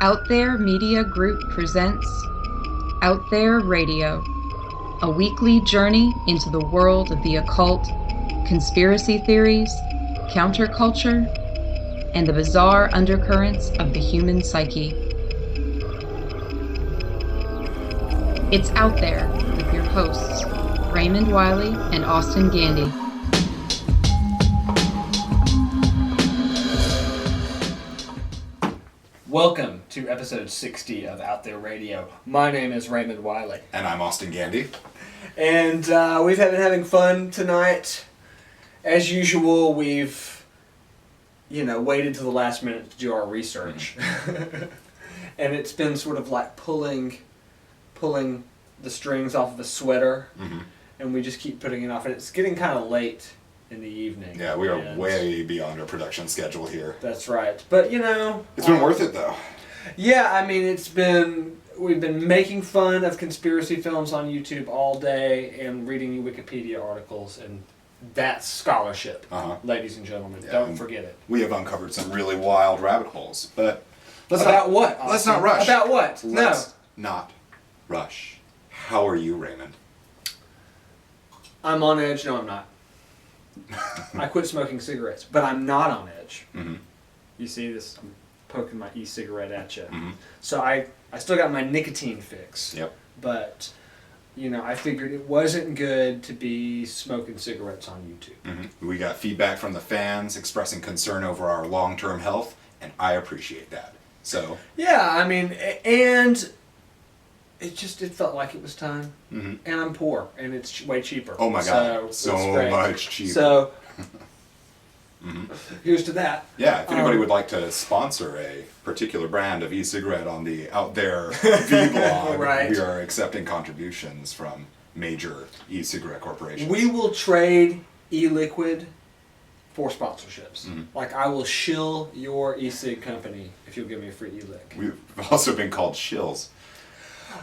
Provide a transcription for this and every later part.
Out There Media Group presents Out There Radio, a weekly journey into the world of the occult, conspiracy theories, counterculture, and the bizarre undercurrents of the human psyche. It's Out There with your hosts, Raymond Wiley and Austin Gandy. Welcome to episode 60 of Out There Radio. My name is Raymond Wiley. And I'm Austin Gandy. And we've been having fun tonight. As usual, we've, waited to the last minute to do our research. And it's been sort of like pulling the strings off of a sweater. Mm-hmm. And we just keep putting it off. And it's getting kind of late in the evening. Yeah, we are way beyond our production schedule here. That's right. But, it's been worth it, though. Yeah, I mean, we've been making fun of conspiracy films on YouTube all day and reading Wikipedia articles, and that's scholarship, ladies and gentlemen. Yeah, don't forget it. We have uncovered some really wild rabbit holes, but Let's not rush. About what? Let's not rush. How are you, Raymond? I'm on edge. No, I'm not. I quit smoking cigarettes, but I'm not on edge. Mm-hmm. You see this? I'm poking my e-cigarette at you. Mm-hmm. So I still got my nicotine fix. Yep. But, I figured it wasn't good to be smoking cigarettes on YouTube. Mm-hmm. We got feedback from the fans expressing concern over our long-term health, and I appreciate that. So. Yeah, I mean, and it felt like it was time. Mm-hmm. And I'm poor, and it's way cheaper. Oh my God, so much cheaper. So, here's to that. Yeah, if anybody would like to sponsor a particular brand of e-cigarette on the Out There V-Blog, right. We are accepting contributions from major e-cigarette corporations. We will trade e-liquid for sponsorships. Mm-hmm. Like, I will shill your e-cig company if you'll give me a free e-lic. We've also been called shills.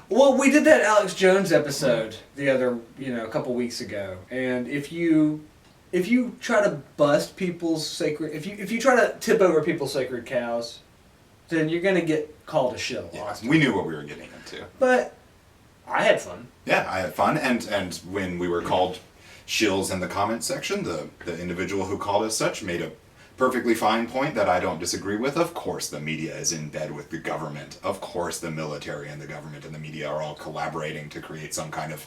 Well, we did that Alex Jones episode a couple weeks ago, and if you try to bust people's sacred, if you try to tip over people's sacred cows, then you're gonna get called a shill. Yeah, we knew what we were getting into. But I had fun. Yeah, I had fun, and when we were called shills in the comment section, the individual who called us such made a perfectly fine point that I don't disagree with. Of course the media is in bed with the government. Of course the military and the government and the media are all collaborating to create some kind of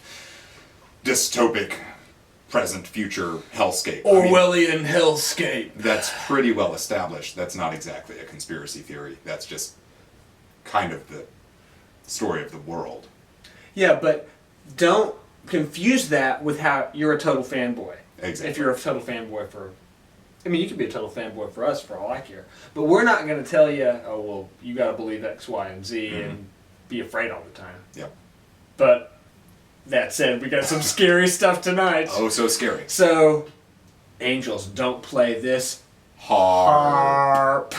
dystopic present-future hellscape. Orwellian hellscape. That's pretty well established. That's not exactly a conspiracy theory. That's just kind of the story of the world. Yeah, but don't confuse that with how you're a total fanboy. Exactly. If you're a total fanboy you could be a total fanboy for us for all I care. But we're not going to tell you, oh, well, you got to believe X, Y, and Z and be afraid all the time. Yep. But that said, we got some scary stuff tonight. Oh, so scary. So, angels, don't play this HAARP.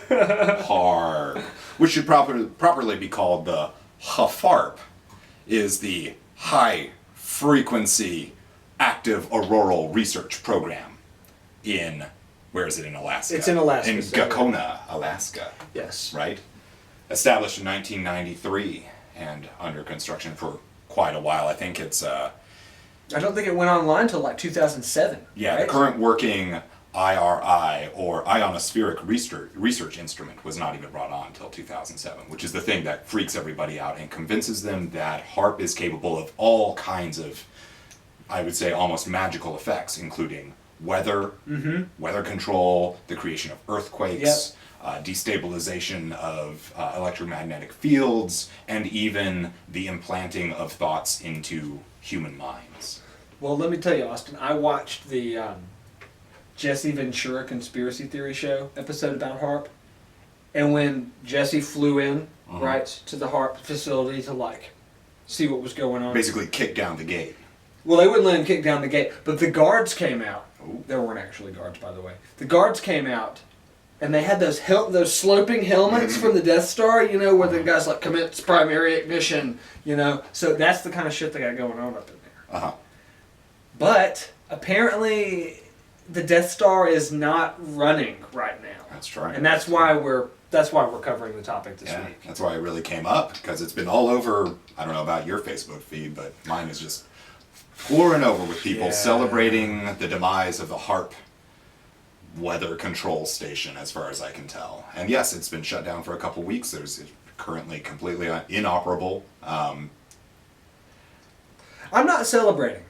HAARP. Which should properly be called the HAARP, is the High Frequency Active Auroral Research Program in, where is it, in Alaska? It's in Alaska. In Gakona, Alaska. Yes. Right? Established in 1993 and under construction for quite a while. I think it's... I don't think it went online until like 2007. Yeah, right? The current working IRI, or ionospheric research instrument, was not even brought on until 2007, which is the thing that freaks everybody out and convinces them that HAARP is capable of all kinds of, I would say, almost magical effects, including weather, weather control, the creation of earthquakes, destabilization of electromagnetic fields, and even the implanting of thoughts into human minds. Well, let me tell you, Austin, I watched the Jesse Ventura Conspiracy Theory Show episode about HAARP, and when Jesse flew in, right, to the HAARP facility to, see what was going on. Basically kick down the gate. Well, they wouldn't let him kick down the gate, but the guards came out. Ooh. There weren't actually guards, by the way. The guards came out, and they had those sloping helmets from the Death Star, where the guys commence primary ignition, So that's the kind of shit they got going on up in there. Uh-huh. But apparently the Death Star is not running right now. That's right. And that's why we're that's why we're covering the topic this week. That's why it really came up, because it's been all over. I don't know about your Facebook feed, but mine is just pouring over with people celebrating the demise of the HAARP weather control station, as far as I can tell. And yes, it's been shut down for a couple weeks. It's currently completely inoperable. I'm not celebrating.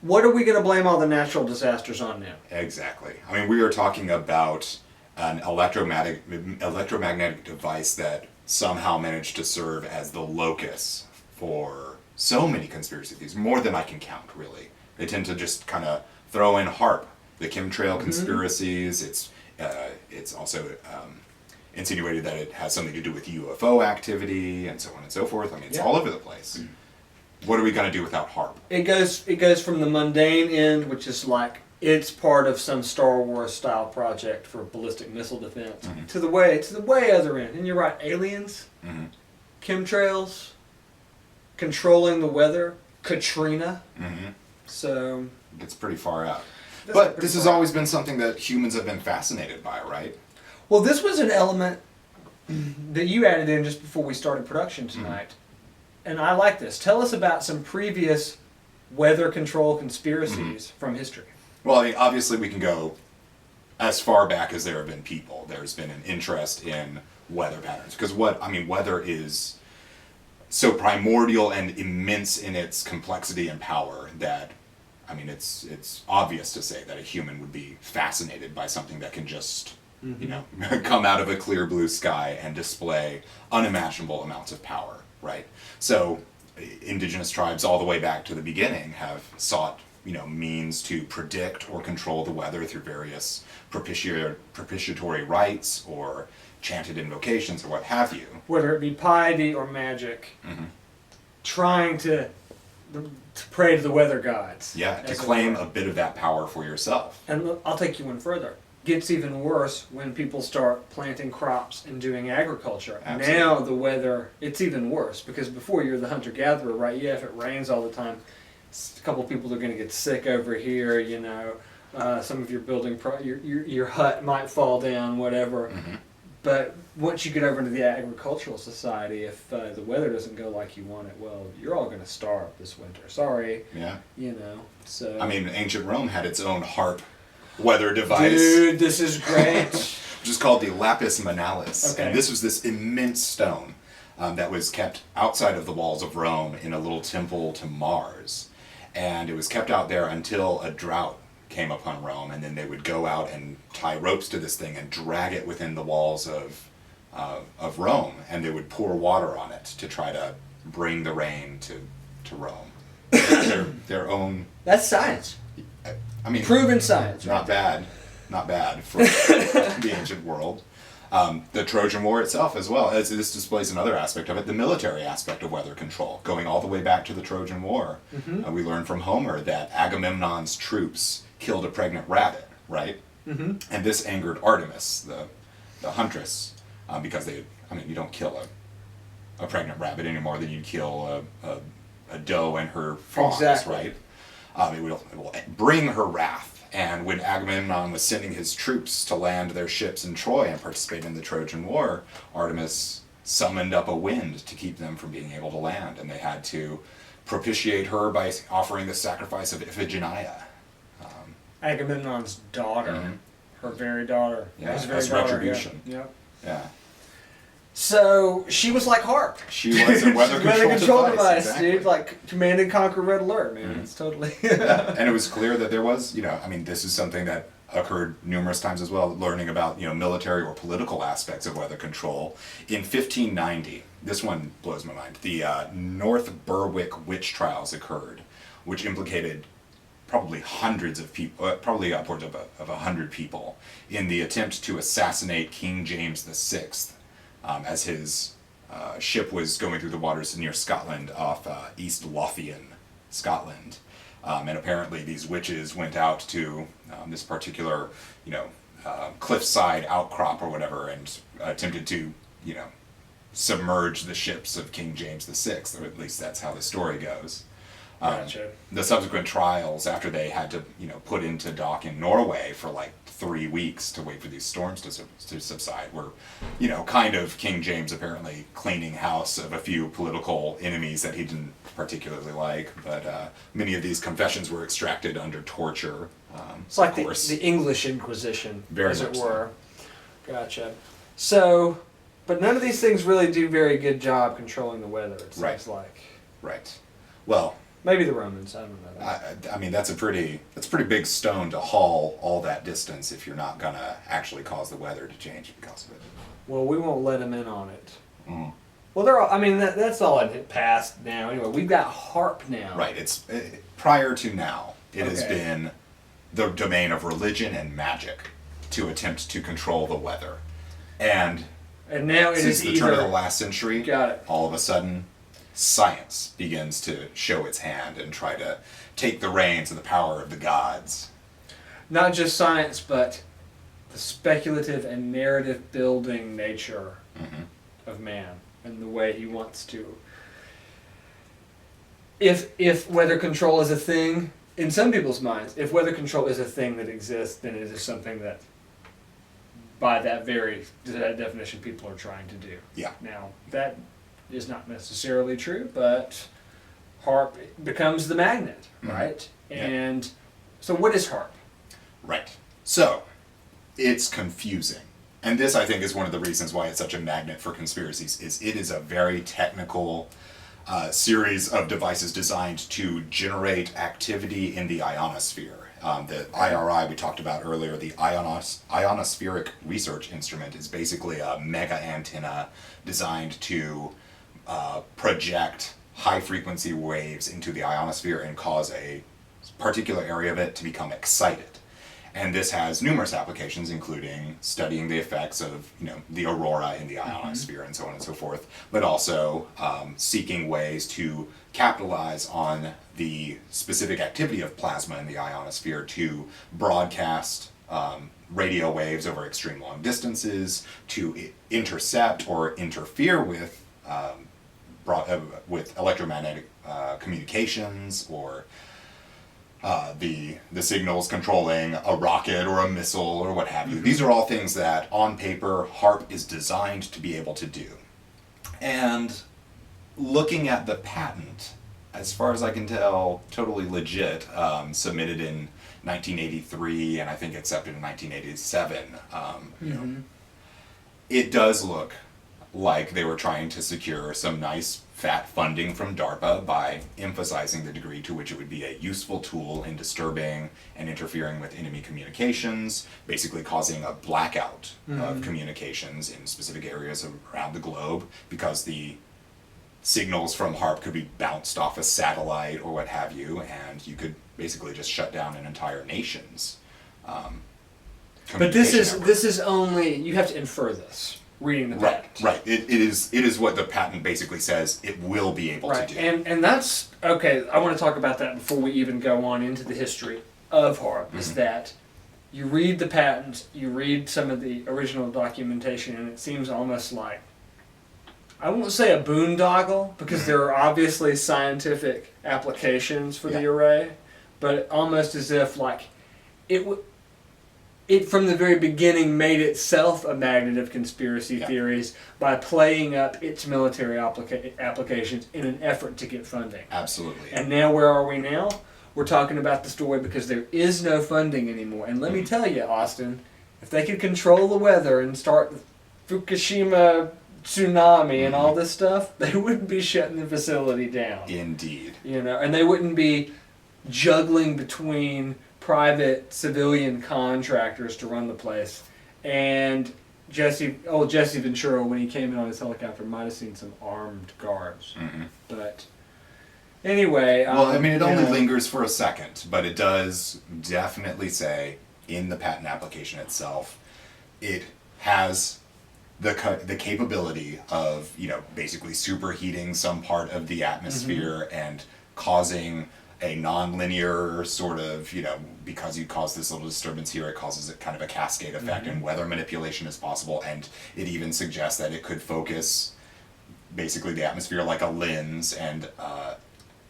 What are we going to blame all the natural disasters on now? Exactly. I mean, we are talking about an electromagnetic device that somehow managed to serve as the locus for so many conspiracy theories, more than I can count, really. They tend to just kind of throw in HAARP, the chemtrail conspiracies. It's also insinuated that it has something to do with UFO activity, and so on and so forth. I mean, it's all over the place. What are we going to do without HAARP? It goes from the mundane end, which is like it's part of some Star Wars style project for ballistic missile defense, to the way other end. And you're right, aliens, chemtrails, controlling the weather, Katrina. So it's pretty far out. But this has always been something that humans have been fascinated by, right? Well, this was an element that you added in just before we started production tonight. And I like this. Tell us about some previous weather control conspiracies from history. Well, I mean, obviously we can go as far back as there have been people. There's been an interest in weather patterns. Because weather is so primordial and immense in its complexity and power that, I mean, it's obvious to say that a human would be fascinated by something that can just, come out of a clear blue sky and display unimaginable amounts of power, right? So indigenous tribes all the way back to the beginning have sought, means to predict or control the weather through various propitiatory rites or chanted invocations or what have you. Whether it be piety or magic, trying to pray to the weather gods. Yeah, to claim a bit of that power for yourself. And look, I'll take you one further. Gets even worse when people start planting crops and doing agriculture. Absolutely. Now the weather, it's even worse, because before you're the hunter-gatherer, right? Yeah, if it rains all the time, a couple people are going to get sick over here, some of your building, your hut might fall down, whatever. But once you get over into the agricultural society, if the weather doesn't go like you want it, well, you're all going to starve this winter. Sorry. Yeah. So. I mean, ancient Rome had its own HAARP weather device. Dude, this is great. Which is called the lapis manalis. Okay. And this was this immense stone that was kept outside of the walls of Rome in a little temple to Mars. And it was kept out there until a drought came upon Rome, and then they would go out and tie ropes to this thing and drag it within the walls of Rome, and they would pour water on it to try to bring the rain to Rome. their own... That's science. I mean, proven science. Not bad for the ancient world. The Trojan War itself as well. This displays another aspect of it, the military aspect of weather control. Going all the way back to the Trojan War, we learn from Homer that Agamemnon's troops killed a pregnant rabbit, right? And this angered Artemis, the huntress, because you don't kill a pregnant rabbit any more than you kill a doe and her fawns, right? It will bring her wrath. And when Agamemnon was sending his troops to land their ships in Troy and participate in the Trojan War, Artemis summoned up a wind to keep them from being able to land, and they had to propitiate her by offering the sacrifice of Iphigenia. Agamemnon's daughter, her very daughter. Yeah, as retribution. Yeah. So she was like HAARP. She was a weather control device, exactly. Dude. Like Command and Conquer Red Alert, man. It's totally. And it was clear that there was, this is something that occurred numerous times as well. Learning about military or political aspects of weather control in 1590. This one blows my mind. The North Berwick witch trials occurred, which implicated probably hundreds of people, probably upwards of 100 people, in the attempt to assassinate King James VI. As his ship was going through the waters near Scotland off East Lothian, Scotland. And apparently these witches went out to this particular, cliffside outcrop or whatever and attempted to, submerge the ships of King James VI, or at least that's how the story goes. Gotcha. The subsequent trials, after they had to, put into dock in Norway for like 3 weeks to wait for these storms to subside, were, kind of King James apparently cleaning house of a few political enemies that he didn't particularly like. But many of these confessions were extracted under torture. It's like of course. the English Inquisition, Very as it much so. were. Gotcha. So, but none of these things really do very good job controlling the weather, it seems like. Right. Well, maybe the Romans, I don't know. I mean, that's a pretty big stone to haul all that distance if you're not gonna actually cause the weather to change because of it. Well, we won't let them in on it. Mm. Well, that's all in the past now. Anyway, we've got HAARP now. Right. It's prior to now. It has Okay. been the domain of religion and magic to attempt to control the weather, and now it since is the turn of the either. last century, Got it. all of a sudden, science begins to show its hand and try to take the reins of the power of the gods. Not just science, but the speculative and narrative building nature of man and the way he wants to. If weather control is a thing, in some people's minds, if weather control is a thing that exists, then it is something that, by that definition, people are trying to do. Yeah. Now, that is not necessarily true, but HAARP becomes the magnet, right? Yeah. And so what is HAARP? Right. So, it's confusing. And this, I think, is one of the reasons why it's such a magnet for conspiracies, is it is a very technical series of devices designed to generate activity in the ionosphere. The IRI we talked about earlier, the ionospheric research instrument, is basically a mega antenna designed to project high-frequency waves into the ionosphere and cause a particular area of it to become excited. And this has numerous applications, including studying the effects of, the aurora in the ionosphere and so on and so forth, but also seeking ways to capitalize on the specific activity of plasma in the ionosphere to broadcast radio waves over extreme long distances, to intercept or interfere with electromagnetic communications, or the signals controlling a rocket or a missile or what have you. These are all things that, on paper, HAARP is designed to be able to do. And looking at the patent, as far as I can tell, totally legit, submitted in 1983 and I think accepted in 1987, it does look like they were trying to secure some nice fat funding from DARPA by emphasizing the degree to which it would be a useful tool in disturbing and interfering with enemy communications, basically causing a blackout of communications in specific areas around the globe, because the signals from HAARP could be bounced off a satellite or what have you, and you could basically just shut down an entire nation's But this communication is only, you have to infer this, reading the patent. Right. It is what the patent basically says it will be able to do. And that's, okay, I want to talk about that before we even go on into the history of HAARP, is that you read the patent, you read some of the original documentation, and it seems almost like, I won't say a boondoggle, because there are obviously scientific applications for the array, but almost as if like it from the very beginning made itself a magnet of conspiracy theories by playing up its military applications in an effort to get funding. Absolutely. And now where are we now? We're talking about the story because there is no funding anymore. And let me tell you, Austin, if they could control the weather and start the Fukushima tsunami and all this stuff, they wouldn't be shutting the facility down. Indeed. And they wouldn't be juggling between private civilian contractors to run the place. And Jesse Ventura, when he came in on his helicopter, might have seen some armed guards. But anyway, well, I mean, it only lingers for a second, but it does definitely say in the patent application itself, it has the capability of, basically superheating some part of the atmosphere and causing a non-linear sort of, because you cause this little disturbance here, it causes a kind of a cascade effect, and weather manipulation is possible, and it even suggests that it could focus basically the atmosphere like a lens and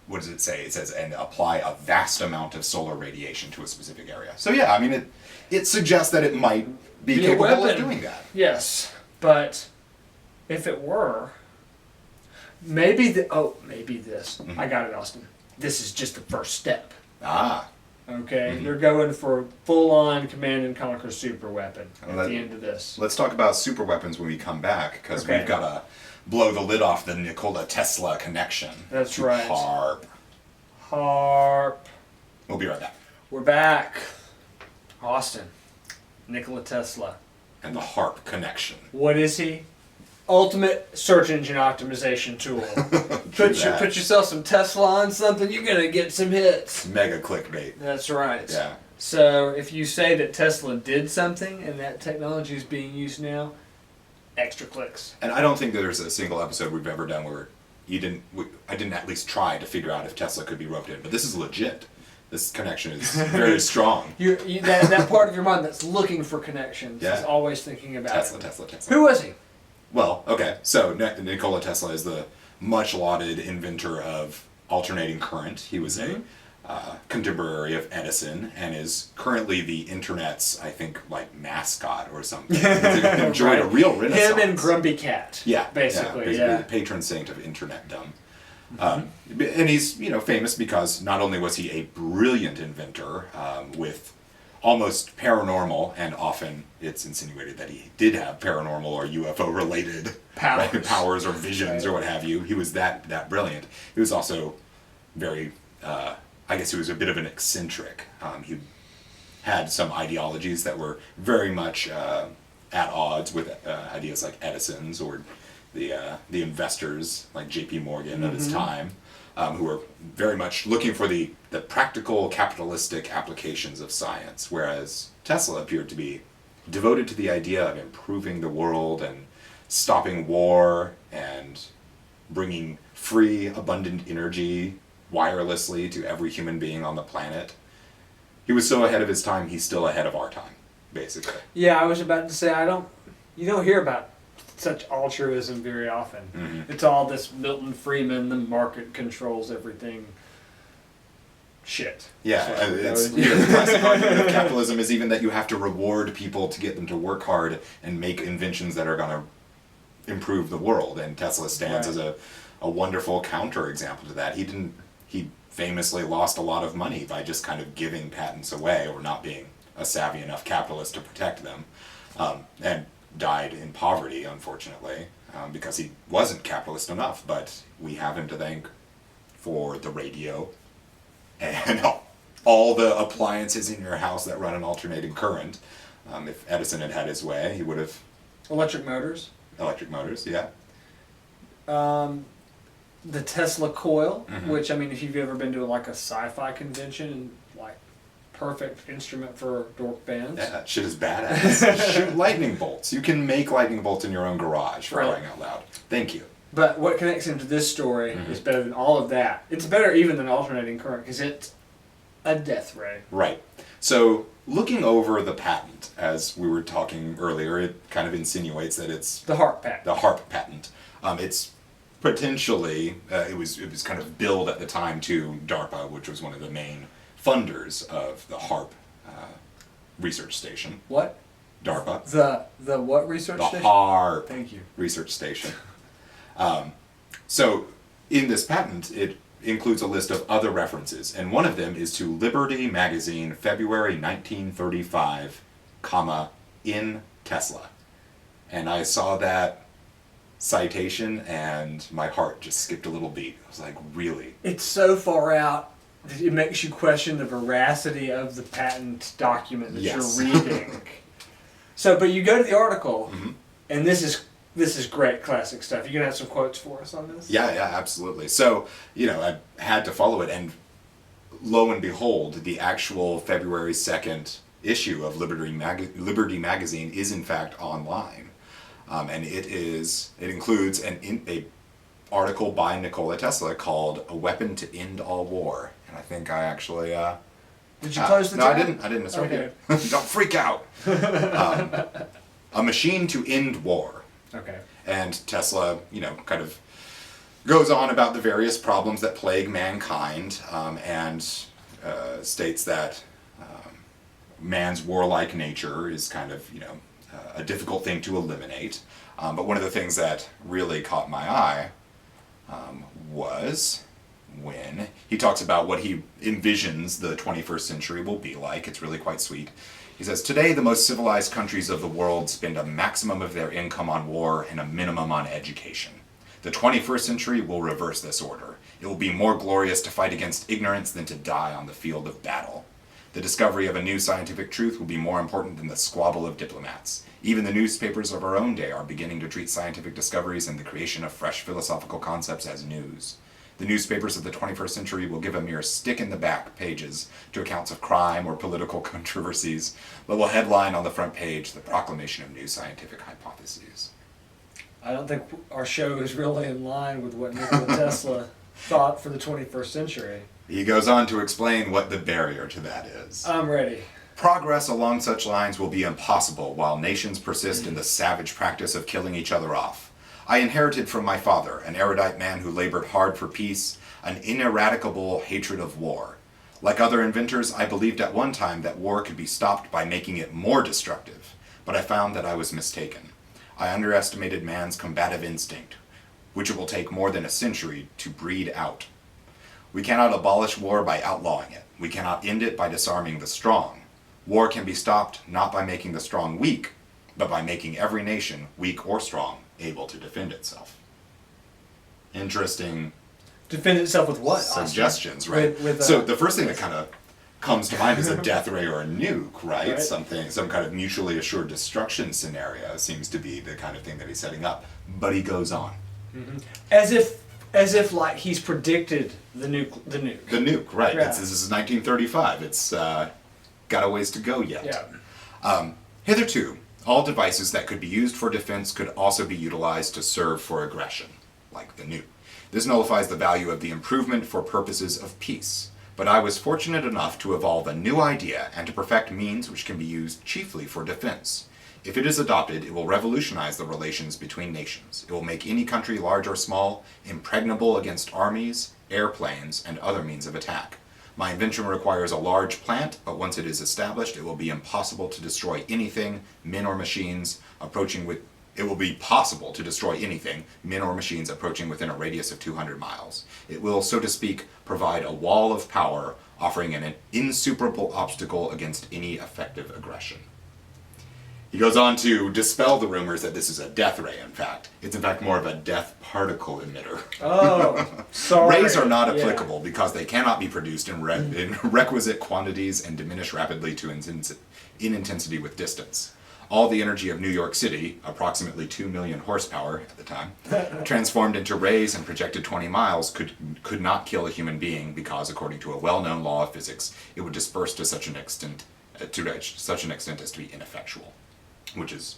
what does it say? It says, and apply a vast amount of solar radiation to a specific area. So yeah, I mean, it suggests that it might be capable of doing that. Yes, but if it were, maybe this. Mm-hmm. I got it, Austin. This is just the first step. Ah. Okay, Mm-hmm. they're going for full-on command and conquer super weapon at the end of this. Let's talk about super weapons when we come back, because Okay. we've got to blow the lid off the Nikola Tesla connection. That's to right. HAARP. HAARP. We'll be right back. We're back. Austin. Nikola Tesla. And the HAARP connection. What is he? Ultimate search engine optimization tool. Put yourself some Tesla on something, you're gonna get some hits. Mega clickbait. That's right. Yeah. So if you say that Tesla did something and that technology is being used now, extra clicks. And I don't think there's a single episode we've ever done where I didn't at least try to figure out if Tesla could be roped in. But this is legit. This connection is very strong. That part of your mind that's looking for connections is Yeah. always thinking about Tesla, it. Tesla, Tesla. Who was he? Well, okay, so Nikola Tesla is the much lauded inventor of alternating current. He was a contemporary of Edison and is currently the internet's, I think, like mascot or something. He's enjoyed a real renaissance. Him and Grumpy Cat. Yeah, basically, the patron saint of internetdom. And he's famous because not only was he a brilliant inventor with almost paranormal, and often it's insinuated that he did have paranormal or UFO related powers or visions or what have you. He was that brilliant. He was also very, I guess he was a bit of an eccentric. He had some ideologies that were very much at odds with ideas like Edison's or the investors like J.P. Morgan of his time. Who were very much looking for the practical capitalistic applications of science, whereas Tesla appeared to be devoted to the idea of improving the world and stopping war and bringing free, abundant energy wirelessly to every human being on the planet. He was so ahead of his time, he's still ahead of our time, basically. Yeah, I was about to say, you don't hear about such altruism very often. Mm-hmm. It's all this Milton Friedman, the market controls everything shit. Yeah, So, it's the classic argument of capitalism is even that you have to reward people to get them to work hard and make inventions that are going to improve the world. And Tesla stands as a wonderful counterexample to that. He famously lost a lot of money by just kind of giving patents away or not being a savvy enough capitalist to protect them, and died in poverty, unfortunately, because he wasn't capitalist enough. But we have him to thank for the radio and all the appliances in your house that run an alternating current. If Edison had had his way, he would have... Electric motors. Electric motors, yeah. The Tesla coil, Mm-hmm. which, I mean, if you've ever been to like a sci-fi convention, like, perfect instrument for dork bands. Yeah, that shit is badass. Shoot lightning bolts. You can make lightning bolts in your own garage, for crying out loud. Thank you. But what connects him to this story is better than all of that. It's better even than alternating current because it's a death ray. Right. So, looking over the patent, as we were talking earlier, it kind of insinuates that it's The HAARP patent. the HAARP patent. It's potentially, it was kind of billed at the time to DARPA, which was one of the main funders of the HAARP research station. What? DARPA. The what research The station? HAARP Thank you. research station. So in this patent, it includes a list of other references, and one of them is to Liberty Magazine, February 1935, comma, in Tesla. And I saw that citation and my heart just skipped a little beat. I was like, really? It's so far out that it makes you question the veracity of the patent document that Yes. you're reading. But you go to the article, and this is great classic stuff. You gonna have some quotes for us on this? Yeah, absolutely. So, I had to follow it, and lo and behold, the actual February 2nd issue of Liberty Magazine is in fact online. And it includes an article by Nikola Tesla called "A Weapon to End All War," and I think I actually Did you close the no, tab? I didn't. That's Okay. right. Don't freak out. A machine to end war. Okay. And Tesla, kind of goes on about the various problems that plague mankind, and states that man's warlike nature is kind of, a difficult thing to eliminate. But one of the things that really caught my eye was when he talks about what he envisions the 21st century will be like. It's really quite sweet. He says, "Today, the most civilized countries of the world spend a maximum of their income on war and a minimum on education. The 21st century will reverse this order. It will be more glorious to fight against ignorance than to die on the field of battle. The discovery of a new scientific truth will be more important than the squabble of diplomats. Even the newspapers of our own day are beginning to treat scientific discoveries and the creation of fresh philosophical concepts as news. The newspapers of the 21st century will give a mere stick-in-the-back pages to accounts of crime or political controversies, but will headline on the front page the proclamation of new scientific hypotheses." I don't think our show is really in line with what Nikola Tesla thought for the 21st century. He goes on to explain what the barrier to that is. I'm ready. "Progress along such lines will be impossible while nations persist in the savage practice of killing each other off. I inherited from my father, an erudite man who labored hard for peace, an ineradicable hatred of war. Like other inventors, I believed at one time that war could be stopped by making it more destructive, but I found that I was mistaken. I underestimated man's combative instinct, which it will take more than a century to breed out. We cannot abolish war by outlawing it. We cannot end it by disarming the strong. War can be stopped not by making the strong weak, but by making every nation, weak or strong, able to defend itself." Interesting Defend itself with what? suggestions, right? So the first thing that kind of comes to mind is a death ray or a nuke, right? Some kind of mutually assured destruction scenario seems to be the kind of thing that he's setting up. But he goes on. Mm-hmm. As if like he's predicted the nuke. The nuke, right? Yeah. This is 1935. It's got a ways to go yet. Yeah. Hitherto, all devices that could be used for defense could also be utilized to serve for aggression, like the nuke. This nullifies the value of the improvement for purposes of peace. But I was fortunate enough to evolve a new idea and to perfect means which can be used chiefly for defense. If it is adopted, it will revolutionize the relations between nations. It will make any country, large or small, impregnable against armies, airplanes, and other means of attack. My invention requires a large plant, but once it is established, it will be impossible to destroy anything, men or machines, it will be possible to destroy anything, men or machines approaching within a radius of 200 miles. It will, so to speak, provide a wall of power, offering an insuperable obstacle against any effective aggression. He goes on to dispel the rumors that this is a death ray, in fact. It's in fact more of a death particle emitter. Oh, sorry. Rays are not applicable because they cannot be produced in requisite quantities and diminish rapidly in intensity with distance. All the energy of New York City, approximately 2 million horsepower at the time, transformed into rays and projected 20 miles could not kill a human being because, according to a well-known law of physics, it would disperse to such an extent as to be ineffectual. Which is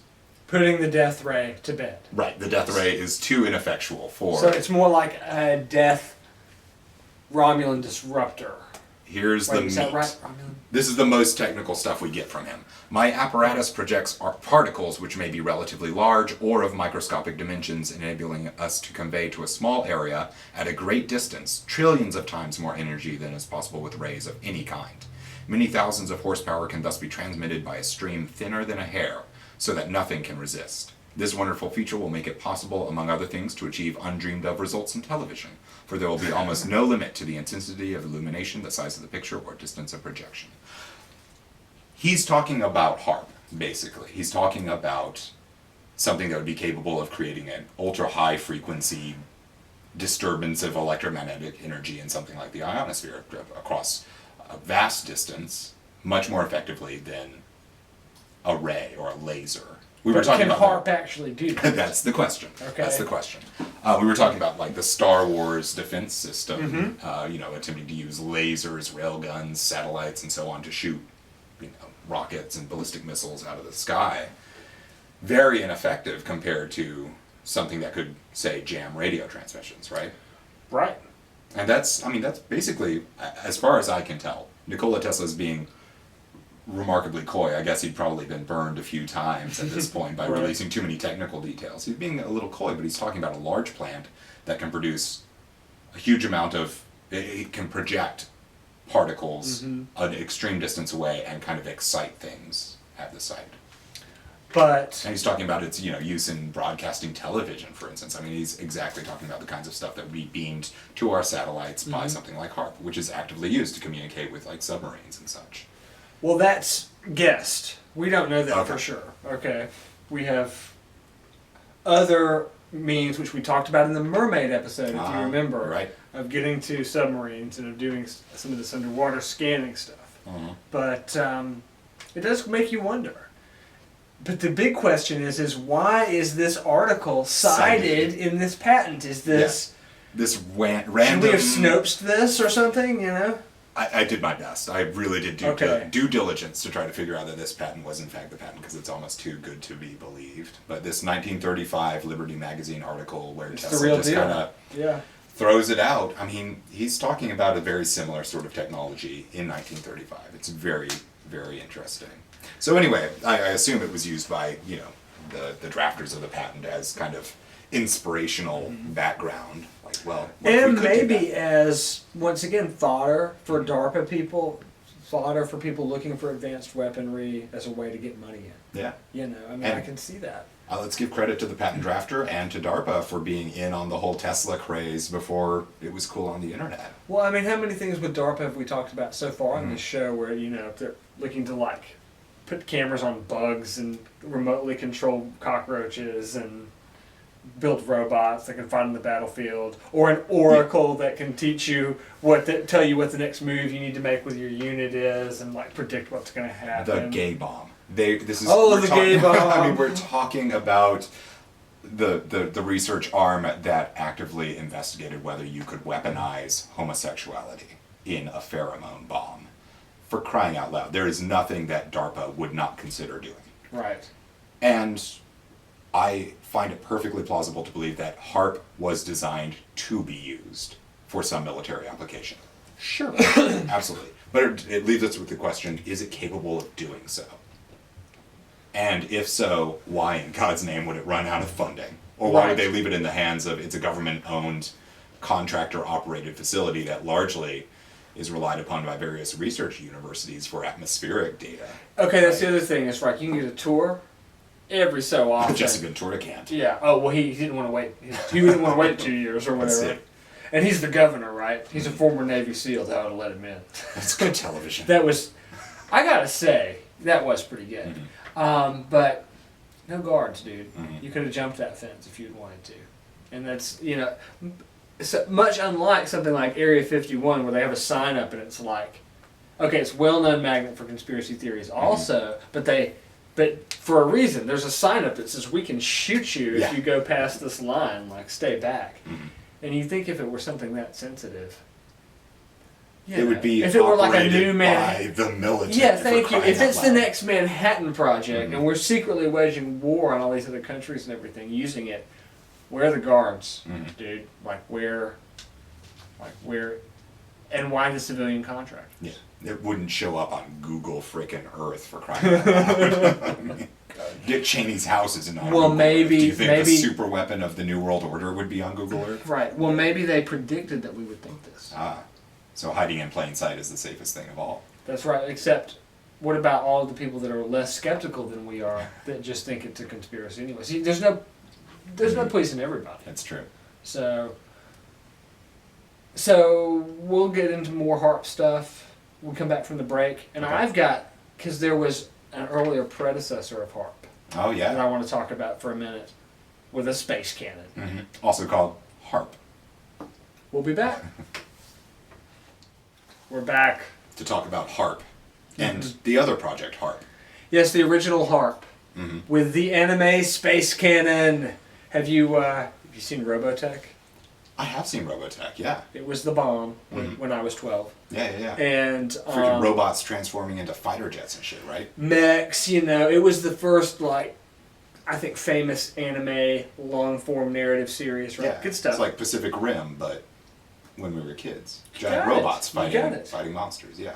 putting the death ray to bed. Right, the death ray is too ineffectual for... So it's more like a death Romulan disruptor. Here's the meat. Is that right, Romulan? This is the most technical stuff we get from him. My apparatus projects particles which may be relatively large or of microscopic dimensions, enabling us to convey to a small area at a great distance trillions of times more energy than is possible with rays of any kind. Many thousands of horsepower can thus be transmitted by a stream thinner than a hair, so that nothing can resist. This wonderful feature will make it possible, among other things, to achieve undreamed of results in television, for there will be almost no limit to the intensity of illumination, the size of the picture, or distance of projection. He's talking about HAARP, basically. He's talking about something that would be capable of creating an ultra-high frequency disturbance of electromagnetic energy in something like the ionosphere across a vast distance, much more effectively than a ray or a laser. Can HAARP actually do that? That's the question. Okay. That's the question. We were talking about like the Star Wars defense system, attempting to use lasers, railguns, satellites, and so on to shoot, rockets and ballistic missiles out of the sky. Very ineffective compared to something that could, say, jam radio transmissions, right? Right. And that's basically, as far as I can tell, Nikola Tesla is being remarkably coy. I guess he'd probably been burned a few times at this point by Right. releasing too many technical details. He's being a little coy, but he's talking about a large plant that can produce a huge amount of, it can project particles an extreme distance away and kind of excite things at the site. But And he's talking about its, use in broadcasting television, for instance. I mean, he's exactly talking about the kinds of stuff that we beamed to our satellites by something like HAARP, which is actively used to communicate with like submarines and such. well, that's guessed. We don't know that Okay. for sure. Okay, we have other means which we talked about in the mermaid episode, if you remember, right. of getting to submarines and of doing some of this underwater scanning stuff. But it does make you wonder. But the big question is why is this article cited in this patent? Is this This random... should we have Snopes'd this or something? You know. I did my best. I really did due diligence to try to figure out that this patent was in fact the patent, because it's almost too good to be believed. But this 1935 Liberty Magazine article where It's the Tesla real just deal. kind of Yeah. throws it out. I mean, he's talking about a very similar sort of technology in 1935. It's very, very interesting. So anyway, I assume it was used by, the drafters of the patent as kind of inspirational background. Like, well, what if we And could do maybe that? as, once again, fodder for DARPA people, fodder for people looking for advanced weaponry as a way to get money in. Yeah. I And- I can see that. Let's give credit to the patent drafter and to DARPA for being in on the whole Tesla craze before it was cool on the internet. Well, I mean, how many things with DARPA have we talked about so far on this show where, they're looking to, put cameras on bugs and remotely control cockroaches and build robots that can fight on the battlefield, or an oracle that can teach you tell you what the next move you need to make with your unit is and, predict what's going to happen. The gay bomb. Gay bomb. I mean, we're talking about the research arm that actively investigated whether you could weaponize homosexuality in a pheromone bomb. For crying out loud, there is nothing that DARPA would not consider doing. Right. And I find it perfectly plausible to believe that HAARP was designed to be used for some military application. Sure, absolutely. But it leaves us with the question, is it capable of doing so? And if so, why in God's name would it run out of funding? Or why would they leave it in the hands of, it's a government-owned, contractor-operated facility that largely is relied upon by various research universities for atmospheric data. Okay, that's the other thing. It's like you can get a tour every so often. Jesse Ventura can't. Yeah. Oh well, he didn't want to wait. He didn't want to wait 2 years or That's whatever. it. And he's the governor, right? He's a former Navy SEAL. That would have let him in. That's good television. That was, I gotta say, that was pretty good. But no guards, dude. You could have jumped that fence if you'd wanted to. And that's, so much unlike something like Area 51 where they have a sign up and it's like, okay, it's well-known magnet for conspiracy theories also, but for a reason, there's a sign up that says we can shoot you if you go past this line, stay back. And you think if it were something that sensitive, it would be if it were like a new by the military. yeah, thank you. If it's the loud. next Manhattan Project and we're secretly waging war on all these other countries and everything, using it, where are the guards, dude? Where, and why the civilian contract? Yeah, it wouldn't show up on Google frickin' Earth for crying out loud. Dick Cheney's house isn't on Google Earth. maybe Do you think the super weapon of the New World Order would be on Google Earth? Right. Well, maybe they predicted that we would think this. So hiding in plain sight is the safest thing of all. That's right. Except, what about all of the people that are less skeptical than we are that just think it's a conspiracy anyway? See, there's no policing everybody. That's true. So we'll get into more HAARP stuff. We'll come back from the break, and Okay. I've got, because there was an earlier predecessor of HAARP Oh that yeah. I want to talk about for a minute with a space cannon. Also called HAARP. We'll be back. We're back. To talk about HAARP and the other project HAARP. Yes, the original HAARP with the anime space cannon. Have you seen Robotech? I have seen Robotech, yeah. It was the bomb when I was 12. Yeah. And Freaking robots transforming into fighter jets and shit, right? mechs, it was the first, I think, famous anime long-form narrative series, right? Yeah. Good stuff. It's like Pacific Rim, but when we were kids. Giant got it. robots You got fighting it. fighting monsters, yeah.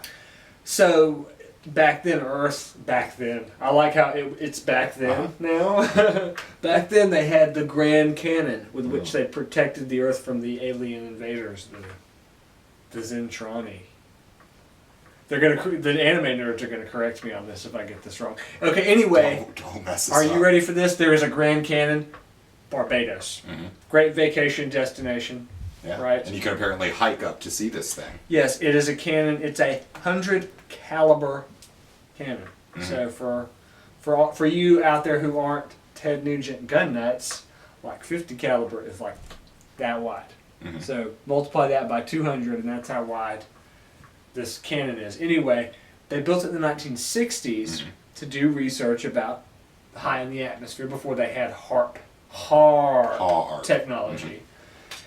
So back then, I like how it's back then now. Back then, they had the Grand Cannon with which they protected the Earth from the alien invaders, the Zentrani. The anime nerds are gonna correct me on this if I get this wrong. Okay, anyway, don't mess this are up. you ready for this? There is a Grand Cannon, Barbados, great vacation destination. Yeah. Right. And you can apparently hike up to see this thing. Yes, it is a cannon. It's a 100 caliber cannon. So for you out there who aren't Ted Nugent gun nuts, like 50 caliber is like that wide. So multiply that by 200, and that's how wide this cannon is. Anyway, they built it in the 1960s to do research about high in the atmosphere before they had HAARP technology.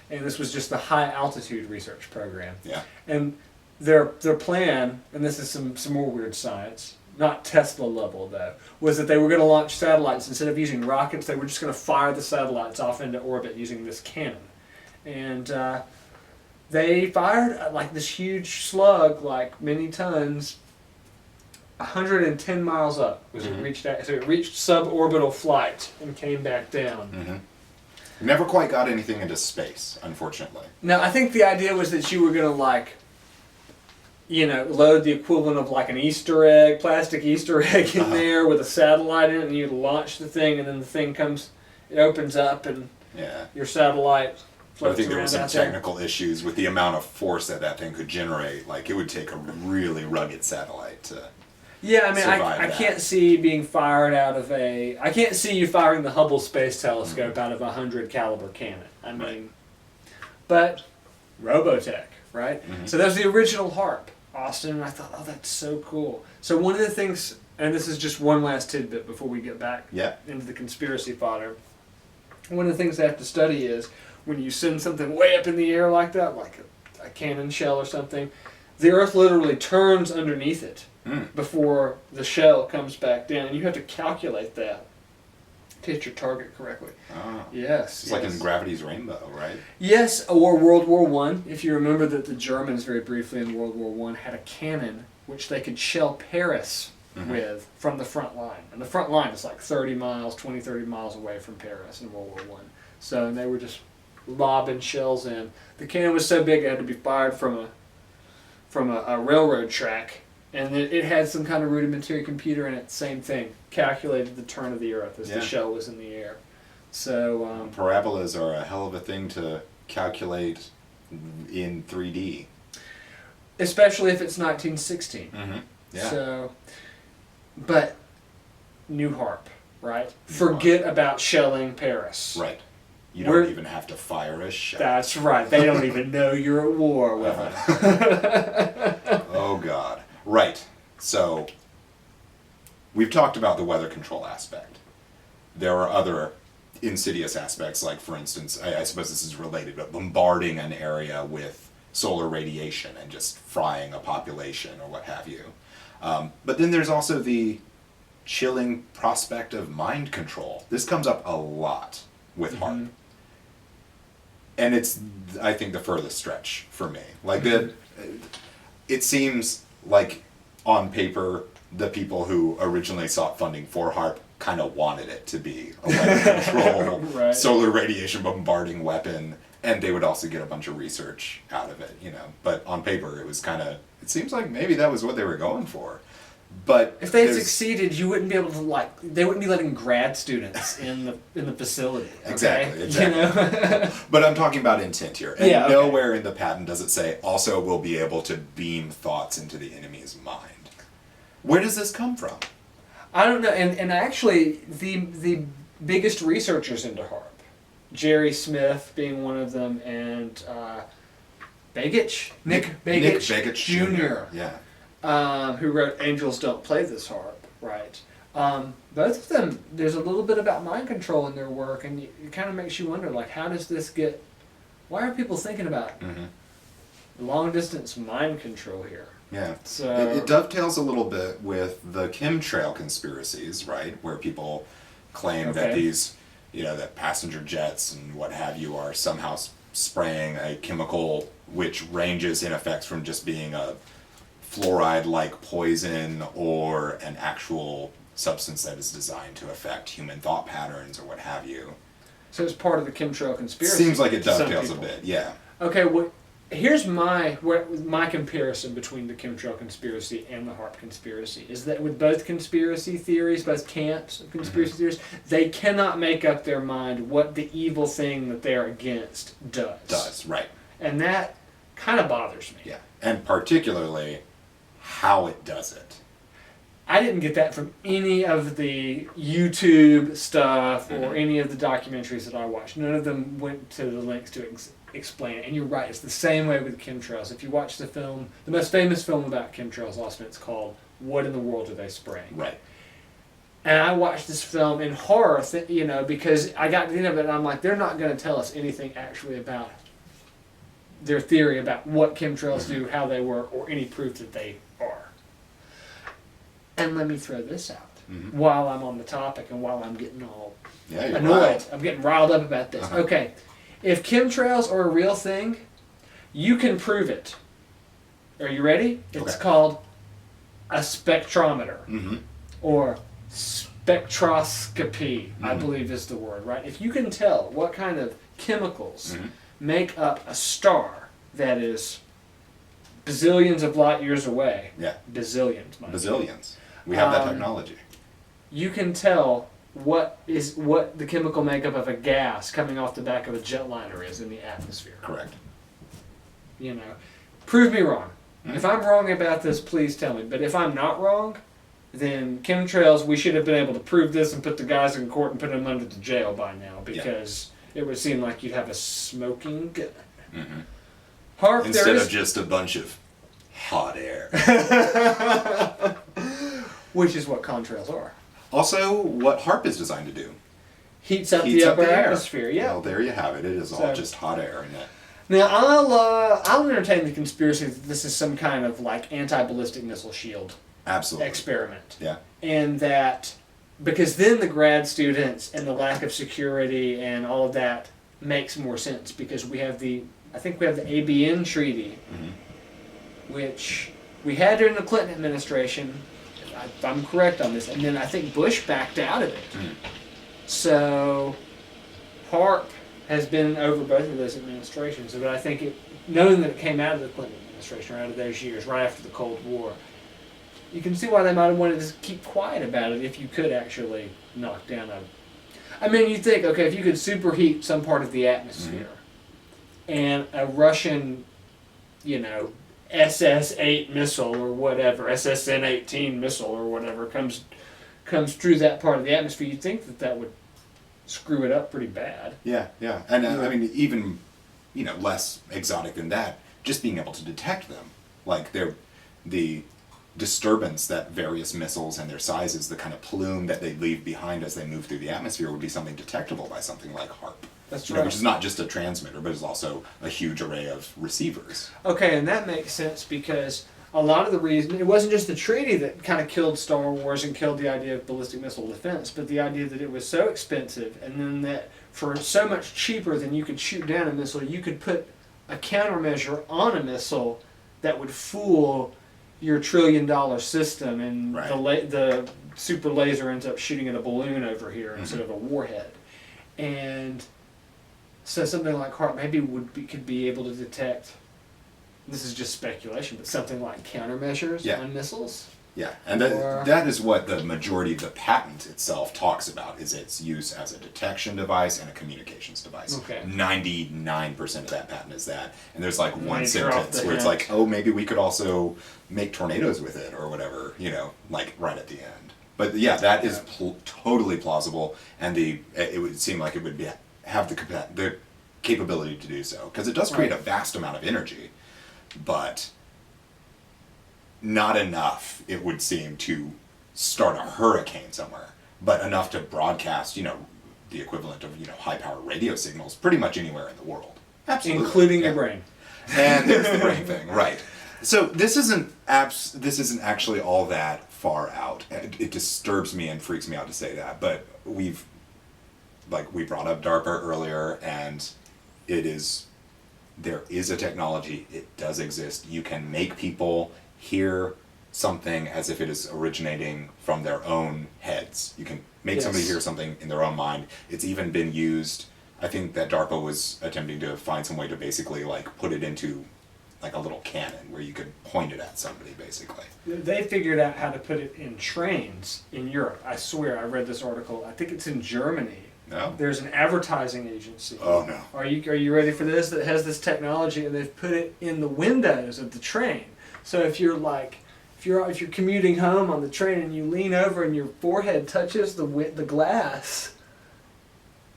And this was just the high altitude research program. Yeah. And their plan, and this is some more weird science, not Tesla level though, was that they were going to launch satellites. Instead of using rockets, they were just going to fire the satellites off into orbit using this cannon. And they fired like this huge slug, like many tons, 110 miles up. So it reached suborbital flight and came back down. Never quite got anything into space, unfortunately. Now, I think the idea was that you were going to, load the equivalent of like an Easter egg, plastic Easter egg in there with a satellite in it, and you'd launch the thing, and then the thing it opens up, and your satellite floats around. I think there were some out there. technical issues with the amount of force that thing could generate. Like, it would take a really rugged satellite to... Yeah, I mean, I can't see being fired out of I can't see you firing the Hubble Space Telescope out of a 100 caliber cannon. I mean, but Robotech, right? So that was the original HAARP, Austin, and I thought, oh, that's so cool. So one of the things, and this is just one last tidbit before we get back into the conspiracy fodder, one of the things they have to study is when you send something way up in the air like that, like a cannon shell or something, the Earth literally turns underneath it. Before the shell comes back down, and you have to calculate that to hit your target correctly. Yes. It's like in Gravity's Rainbow, right? Yes, or World War I. If you remember that the Germans very briefly in World War I had a cannon which they could shell Paris with from the front line. And the front line is like 30 miles away from Paris in World War I. So they were just lobbing shells in. The cannon was so big it had to be fired from a railroad track. And it had some kind of rudimentary computer in it, same thing. Calculated the turn of the Earth as the shell was in the air. So parabolas are a hell of a thing to calculate in 3D. Especially if it's 1916. Yeah. So, but new HAARP, right? Forget about shelling Paris. Right. You don't even have to fire a shell. That's right. They don't even know you're at war with them. Oh, God. Right. So, we've talked about the weather control aspect. There are other insidious aspects, like, for instance, I suppose this is related, but bombarding an area with solar radiation and just frying a population or what have you. But then there's also the chilling prospect of mind control. This comes up a lot with HAARP. And it's, I think, the furthest stretch for me. Like, it seems like, on paper, the people who originally sought funding for HAARP kind of wanted it to be a weather control, solar radiation bombarding weapon, and they would also get a bunch of research out of it, But on paper, it was kind of, it seems like maybe that was what they were going for. But if they had succeeded, you wouldn't be able to they wouldn't be letting grad students in the facility. Okay? Exactly. But I'm talking about intent here, and nowhere in the patent does it say also will be able to beam thoughts into the enemy's mind. Where does this come from? I don't know, and actually the biggest researchers into HAARP, Jerry Smith being one of them, and Nick Begich Jr. Yeah. Who wrote Angels Don't Play This HAARP, right? Both of them, there's a little bit about mind control in their work, and it kind of makes you wonder, like, how does this why are people thinking about long-distance mind control here? Yeah. So it dovetails a little bit with the chemtrail conspiracies, right? Where people claim that these, that passenger jets and what have you are somehow spraying a chemical which ranges in effects from just being a fluoride-like poison or an actual substance that is designed to affect human thought patterns or what have you. So it's part of the chemtrail conspiracy. Seems like it to some dovetails a people. bit, yeah. Okay, well, here's my comparison between the chemtrail conspiracy and the HAARP conspiracy is that with both conspiracy theories, both camps of conspiracy theories, they cannot make up their mind what the evil thing that they're against does. Right. And that kind of bothers me. Yeah, and particularly how it does it. I didn't get that from any of the YouTube stuff or any of the documentaries that I watched. None of them went to the lengths to explain it. And you're right, it's the same way with chemtrails. If you watch the film, the most famous film about chemtrails, Austin, it's called What in the World Are They Spraying? Right. And I watched this film in horror, because I got to the end of it and I'm like, they're not going to tell us anything actually about their theory about what chemtrails do, how they work, or any proof that they are. And let me throw this out while I'm on the topic and while I'm getting all annoyed. Right. I'm getting riled up about this. Okay, if chemtrails are a real thing, you can prove it. Are you ready? It's called a spectrometer or spectroscopy, I believe is the word, right? If you can tell what kind of chemicals make up a star that is bazillions of light years away. Yeah. Bazillions. Bazillions. We have that technology. You can tell what the chemical makeup of a gas coming off the back of a jetliner is in the atmosphere. Correct. Prove me wrong. If I'm wrong about this, please tell me. But if I'm not wrong, then chemtrails, we should have been able to prove this and put the guys in court and put them under the jail by now because it would seem like you'd have a smoking gun. HAARP, instead of just a bunch of hot air. Which is what contrails are. Also, what HAARP is designed to do. Heats up the upper atmosphere, yeah. Well, there you have it. It is all just hot air in it. Now, I'll entertain the conspiracy that this is some kind of like anti-ballistic missile shield experiment. Yeah. And that, because then the grad students and the lack of security and all of that makes more sense because I think we have the ABN treaty, which we had during the Clinton administration, if I'm correct on this, and then I think Bush backed out of it. So HAARP has been over both of those administrations, but I think knowing that it came out of the Clinton administration, or out of those years, right after the Cold War, you can see why they might have wanted to keep quiet about it if you could actually knock down you think, okay, if you could superheat some part of the atmosphere, and a Russian, SS-8 missile or whatever, SSN-18 missile or whatever comes through that part of the atmosphere, you'd think that would screw it up pretty bad. Yeah. And I mean, even, less exotic than that, just being able to detect them. Like, the disturbance that various missiles and their sizes, the kind of plume that they leave behind as they move through the atmosphere would be something detectable by something like HAARP. That's right. Which is not just a transmitter, but is also a huge array of receivers. Okay, and that makes sense because a lot of the reason, it wasn't just the treaty that kind of killed Star Wars and killed the idea of ballistic missile defense, but the idea that it was so expensive and then that for so much cheaper than you could shoot down a missile, you could put a countermeasure on a missile that would fool your $1 trillion system and the super laser ends up shooting at a balloon over here instead of a warhead. And so something like HAARP maybe could be able to detect, this is just speculation, but something like countermeasures on missiles. Yeah, and that is what the majority of the patent itself talks about, is its use as a detection device and a communications device. Okay. 99% of that patent is that. And there's like one sentence where it's like, oh, maybe we could also make tornadoes with it or whatever, like right at the end. But yeah, that is totally plausible, and it would seem like it would have the capability to do so, because it does create a vast amount of energy, but not enough, it would seem, to start a hurricane somewhere, but enough to broadcast, the equivalent of, high-power radio signals pretty much anywhere in the world. Absolutely. Including your brain. And there's the brain thing, right. So this isn't actually all that far out. It disturbs me and freaks me out to say that, but we brought up DARPA earlier, and there is a technology, it does exist. You can make people hear something as if it is originating from their own heads. You can make somebody hear something in their own mind. It's even been used, I think that DARPA was attempting to find some way to basically like put it into like a little cannon where you could point it at somebody basically. They figured out how to put it in trains in Europe. I swear, I read this article. I think it's in Germany. No? There's an advertising agency. Oh no. Are you ready for this? That has this technology, and they've put it in the windows of the train. So if you're commuting home on the train and you lean over and your forehead touches the glass,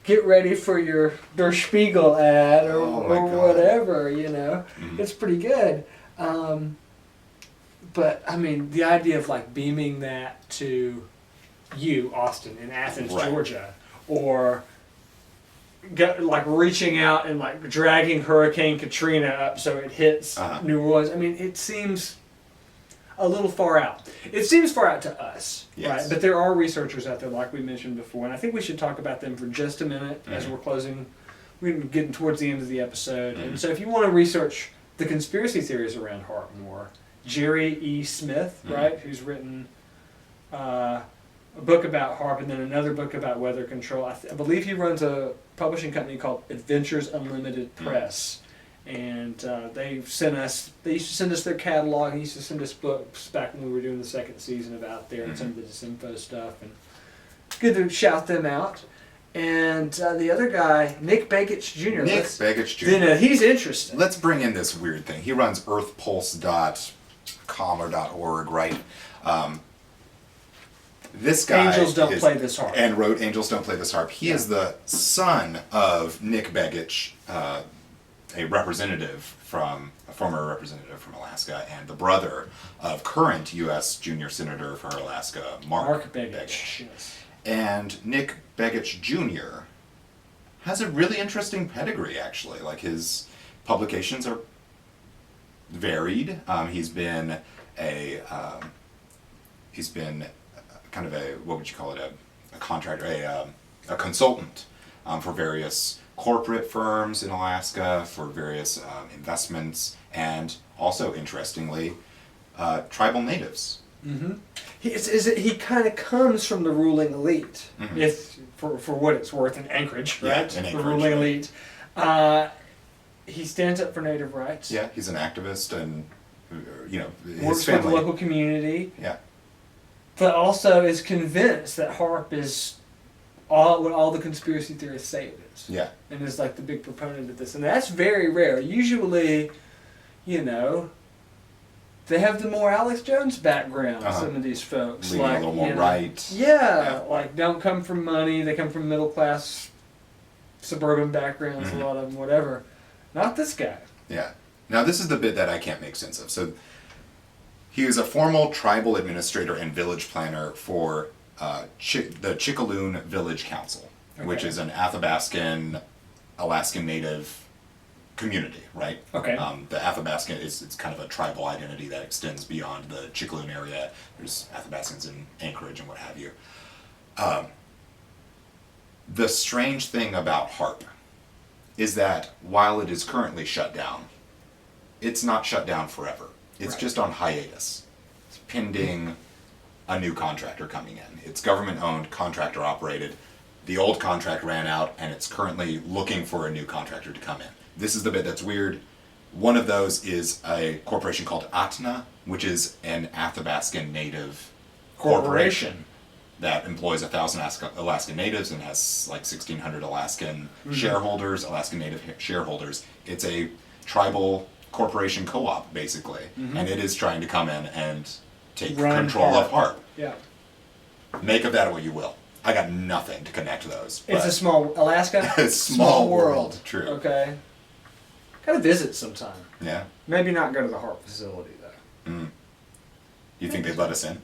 get ready for your Der Spiegel ad or whatever, you know. Mm-hmm. It's pretty good. But, I mean, the idea of, like, beaming that to you, Austin, in Athens, Georgia, or reaching out and, like, dragging Hurricane Katrina up so it hits New Orleans. I mean, it seems a little far out. It seems far out to us, right? But there are researchers out there, like we mentioned before, and I think we should talk about them for just a minute as we're closing. We're getting towards the end of the episode, and so if you want to research the conspiracy theories around HAARP more, Jerry E. Smith, right, who's written a book about HAARP and then another book about weather control. I believe he runs a publishing company called Adventures Unlimited Press. And they used to send us their catalog. He used to send us books back when we were doing the second season of Out There and some of the disinfo stuff. And it's good to shout them out. And the other guy, Nick Begich Jr. Nick Begich Jr. He's interesting. Let's bring in this weird thing. He runs earthpulse.com or .org, right? This guy Angels Don't Play This HAARP. And wrote Angels Don't Play This HAARP. He is the son of Nick Begich, a former representative from Alaska, and the brother of current U.S. Junior Senator for Alaska, Mark Begich. Yes. And Nick Begich Jr. has a really interesting pedigree, actually. Like, his publications are varied. He's been kind of what would you call it, a contractor, a consultant for various corporate firms in Alaska, for various investments, and also, interestingly, tribal natives. Mm-hmm. He kind of comes from the ruling elite, if for what it's worth, in Anchorage, right? Yeah, in Anchorage, the ruling elite. He stands up for native rights. Yeah, he's an activist, and his works family with the local community. Yeah, but also is convinced that HAARP is what all the conspiracy theorists say it is. Yeah, and is like the big proponent of this, and that's very rare. Usually, they have the more Alex Jones background, some of these folks. Leaning a little more right. Yeah, like don't come from money, they come from middle class, suburban backgrounds, a lot of them, whatever. Not this guy. Yeah. Now this is the bit that I can't make sense of. So, he is a formal tribal administrator and village planner for the Chickaloon Village Council, which is an Athabascan, Alaskan Native community, right? Okay. The Athabascan it's kind of a tribal identity that extends beyond the Chickaloon area. There's Athabascans in Anchorage and what have you. The strange thing about HAARP is that while it is currently shut down, it's not shut down forever. It's just on hiatus. It's pending a new contractor coming in. It's government-owned, contractor-operated. The old contract ran out, and it's currently looking for a new contractor to come in. This is the bit that's weird. One of those is a corporation called Atna, which is an Athabascan Native corporation that employs 1,000 Alaskan Natives and has like 1,600 Alaskan shareholders, Alaskan Native shareholders. It's a tribal corporation co-op, basically, and it is trying to come in and take control of HAARP. Yeah. Make of that what you will. I got nothing to connect those. It's a small Alaska. It's small world. True. Okay. Gotta visit sometime. Yeah. Maybe not go to the HAARP facility though. You think they'd let us in?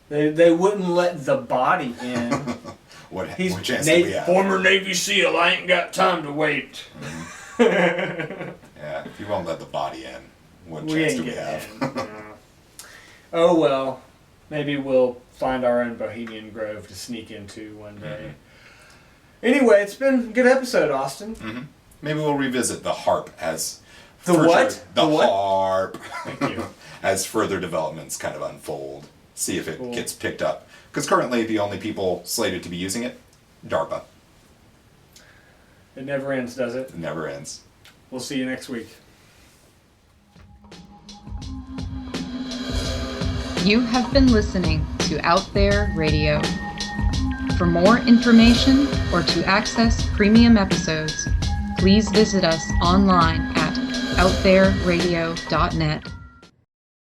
They wouldn't let the body in. what chance do we have? Former Navy SEAL. I ain't got time to wait. Yeah. If you won't let the body in, what chance do we have? Oh well. Maybe we'll find our own Bohemian Grove to sneak into one day. Anyway, it's been a good episode, Austin. Maybe we'll revisit the HAARP as... The what? The HAARP. Thank you. as further developments kind of unfold, see if it gets picked up. Because currently the only people slated to be using it, DARPA. It never ends, does it? It never ends. We'll see you next week. You have been listening to Out There Radio. For more information or to access premium episodes, please visit us online at outthereradio.net.